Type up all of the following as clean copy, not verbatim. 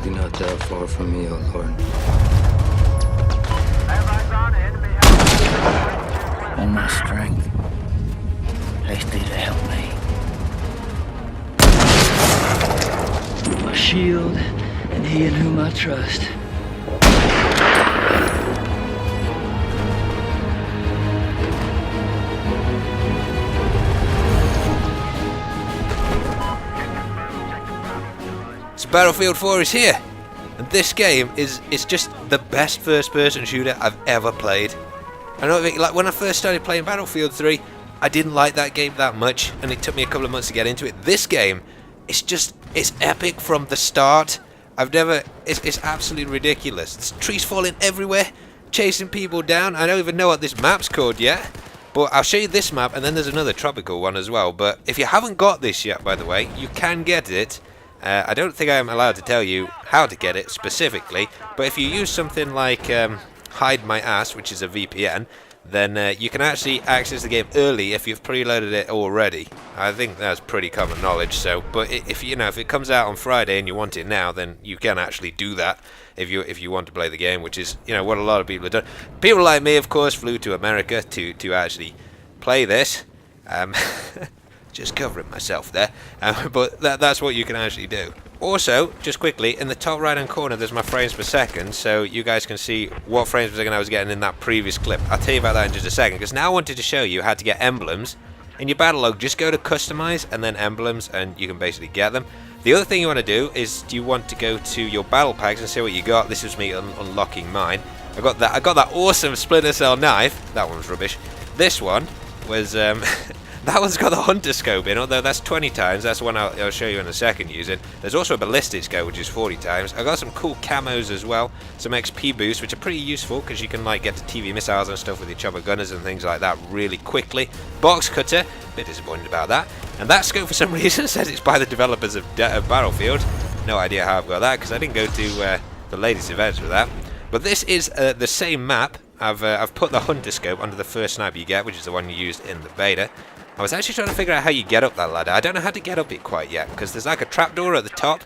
You're not that far from me, oh Lord. All my strength, hasty to help me. My shield, and he in whom I trust. So Battlefield 4 is here, and this game is just the best first-person shooter I've ever played. I know, like when I first started playing Battlefield 3, I didn't like that game that much, and it took me a couple of months to get into it. This game, it's epic from the start. It's absolutely ridiculous. There's trees falling everywhere, chasing people down. I don't even know what this map's called yet, but I'll show you this map, and then there's another tropical one as well. But if you haven't got this yet, by the way, you can get it. I don't think I'm allowed to tell you how to get it specifically, but if you use something like Hide My Ass, which is a VPN, then you can actually access the game early if you've preloaded it already. I think that's pretty common knowledge. So, but if it comes out on Friday and you want it now, then you can actually do that if you want to play the game, which is what a lot of people have done. People like me, of course, flew to America to actually play this. Just covering myself there, but that's what you can actually do. Also, just quickly, in the top right hand corner there's my frames per second, so you guys can see what frames per second I was getting in that previous clip. I'll tell you about that in just a second, because now I wanted to show you how to get emblems in your battle log. Just go to customize and then emblems, and you can basically get them. The other thing you want to do is you want to go to your battle packs and see what you got. This was me unlocking mine. I got that awesome Splinter Cell knife. That one's rubbish. This one was that one's got the hunter scope in, although that's 20 times. That's the one I'll show you in a second using. There's also a ballistic scope, which is 40 times. I got some cool camos as well, some XP boosts, which are pretty useful because you can like get to TV missiles and stuff with your chopper gunners and things like that really quickly. Box cutter, a bit disappointed about that. And that scope for some reason says it's by the developers of Battlefield. No idea how I've got that because I didn't go to the latest events with that. But this is the same map. I've put the hunter scope under the first sniper you get, which is the one you used in the beta. I was actually trying to figure out how you get up that ladder. I don't know how to get up it quite yet, because there's like a trapdoor at the top.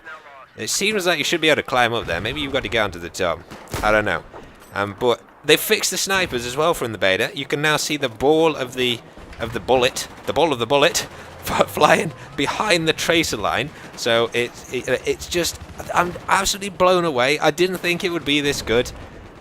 It seems like you should be able to climb up there. Maybe you've got to get onto the top. I don't know. But they fixed the snipers as well from the beta. You can now see the ball of the bullet, flying behind the tracer line. So it's just, I'm absolutely blown away. I didn't think it would be this good.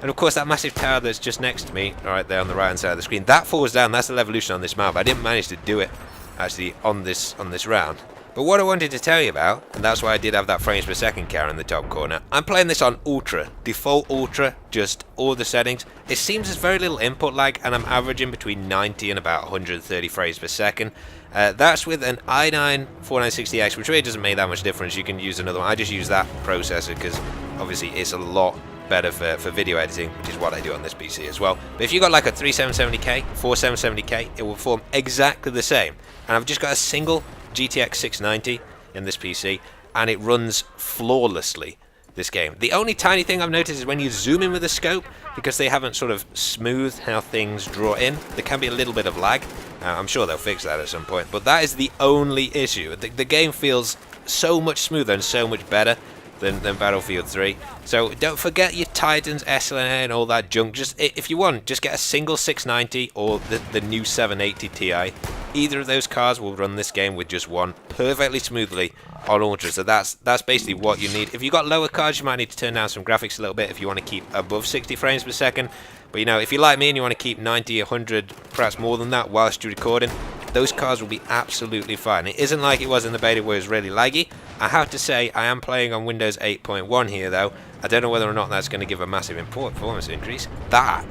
And of course that massive tower that's just next to me, right there on the right hand side of the screen, that falls down. That's the Levolution on this map. I didn't manage to do it actually on this round. But what I wanted to tell you about, and that's why I did have that frames per second counter in the top corner, I'm playing this on Ultra, default Ultra, just all the settings. It seems there's very little input lag, and I'm averaging between 90 and about 130 frames per second. That's with an i9-4960X, which really doesn't make that much difference. You can use another one. I just use that processor because obviously it's a lot better for video editing, which is what I do on this PC as well. But if you got like a 3770K, 4770K, it will perform exactly the same. And I've just got a single GTX 690 in this PC, and it runs flawlessly, this game. The only tiny thing I've noticed is when you zoom in with the scope, because they haven't sort of smoothed how things draw in, there can be a little bit of lag. I'm sure they'll fix that at some point, but that is the only issue. The game feels so much smoother and so much better than Battlefield 3. So don't forget your Titans, SLA and all that junk. Just if you want, just get a single 690 or the new 780 Ti. Either of those cars will run this game with just one perfectly smoothly on Ultra. So that's basically what you need. If you've got lower cards, you might need to turn down some graphics a little bit if you want to keep above 60 frames per second. But if you're like me and you want to keep 90, 100, perhaps more than that whilst you're recording, those cars will be absolutely fine. It isn't like it was in the beta where it was really laggy. I have to say, I am playing on Windows 8.1 here though. I don't know whether or not that's going to give a massive performance increase. That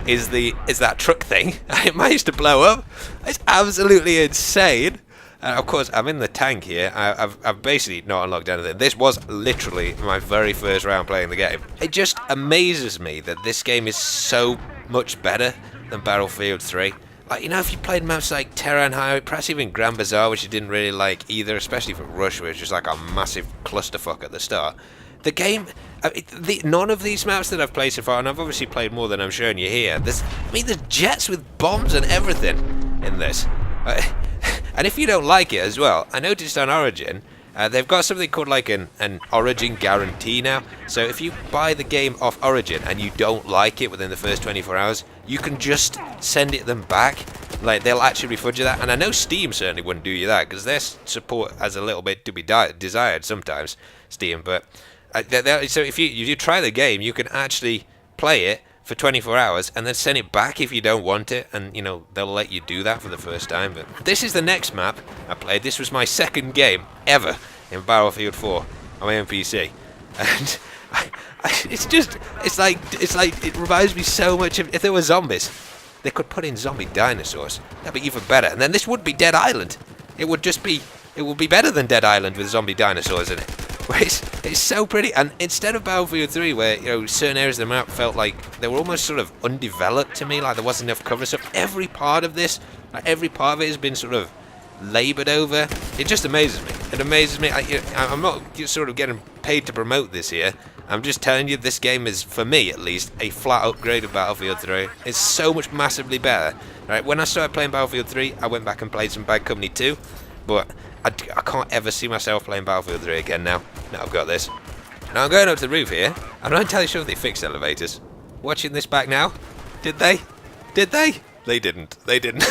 is that truck thing. It managed to blow up. It's absolutely insane. And of course, I'm in the tank here. I've basically not unlocked anything. This was literally my very first round playing the game. It just amazes me that this game is so much better than Battlefield 3. Like, if you played maps like Terran Highway, perhaps even Grand Bazaar, which you didn't really like either, especially for Rush, which was like a massive clusterfuck at the start. The game, none of these maps that I've played so far, and I've obviously played more than I'm showing you here, there's jets with bombs and everything in this. And if you don't like it as well, I noticed on Origin, they've got something called like an Origin guarantee now. So if you buy the game off Origin and you don't like it within the first 24 hours, you can just send it them back. Like, they'll actually refund you that. And I know Steam certainly wouldn't do you that, because their support has a little bit to be desired sometimes, Steam. But so if you try the game, you can actually play it for 24 hours and then send it back if you don't want it, and you know they'll let you do that for the first time. But this is the next map I played. This was my second game ever in Battlefield 4 on my own PC, and it's like it reminds me so much of, if there were zombies, they could put in zombie dinosaurs. That'd be even better. And then this would be Dead Island. It would be better than Dead Island with zombie dinosaurs in it. It's so pretty, and instead of Battlefield 3, where you know certain areas of the map felt like they were almost sort of undeveloped to me, like there wasn't enough cover stuff. Every part of this, like every part of it, has been sort of laboured over. It just amazes me. It amazes me. I'm not sort of getting paid to promote this here. I'm just telling you, this game is, for me at least, a flat upgrade of Battlefield 3. It's so much massively better. Right, when I started playing Battlefield 3, I went back and played some Bad Company 2, but I can't ever see myself playing Battlefield 3 again now. Now I've got this. Now I'm going up to the roof here. I'm not entirely sure if they fixed elevators. Watching this back now, did they? Did they? They didn't. They didn't.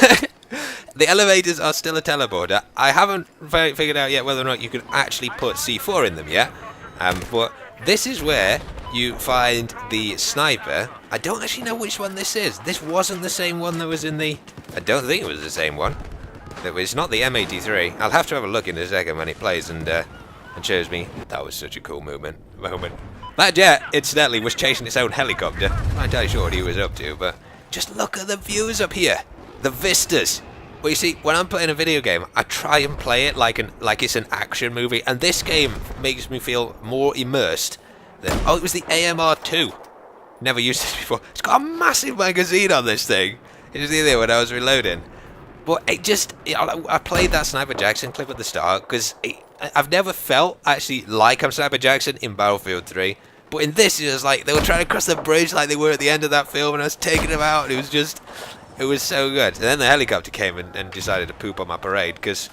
The elevators are still a teleporter. I haven't figured out yet whether or not you can actually put C4 in them yet. But this is where you find the sniper. I don't actually know which one this is. This wasn't the same one that was in the... I don't think it was the same one. It's not the M83. I'll have to have a look in a second when it plays and shows me. That was such a cool moment. That jet, incidentally, was chasing its own helicopter. I'm not entirely sure what he was up to, but just look at the views up here. The vistas. Well, you see, when I'm playing a video game, I try and play it like it's an action movie, and this game makes me feel more immersed than... Oh, it was the AMR2. Never used this before. It's got a massive magazine on this thing. You can see there when I was reloading. But it just... I played that Sniper Jackson clip at the start, because I've never felt actually like I'm Sniper Jackson in Battlefield 3. But in this, it was like they were trying to cross the bridge like they were at the end of that film, and I was taking them out, and it was just... It was so good. And then the helicopter came and decided to poop on my parade, because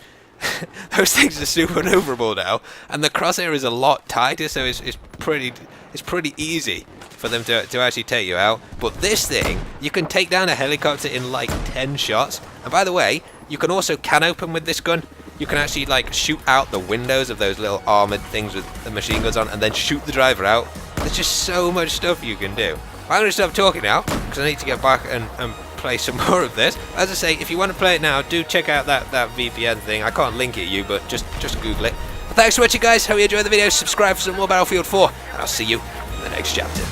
those things are super maneuverable now, and the crosshair is a lot tighter, so it's pretty easy for them to actually take you out. But this thing, you can take down a helicopter in like 10 shots. And by the way, you can also can open with this gun. You can actually like shoot out the windows of those little armoured things with the machine guns on, and then shoot the driver out. There's just so much stuff you can do. I'm going to stop talking now, because I need to get back and play some more of this. As I say, if you want to play it now, do check out that VPN thing. I can't link it to you, but just Google it. But thanks for watching, guys. Hope you enjoyed the video. Subscribe for some more Battlefield 4, and I'll see you in the next chapter.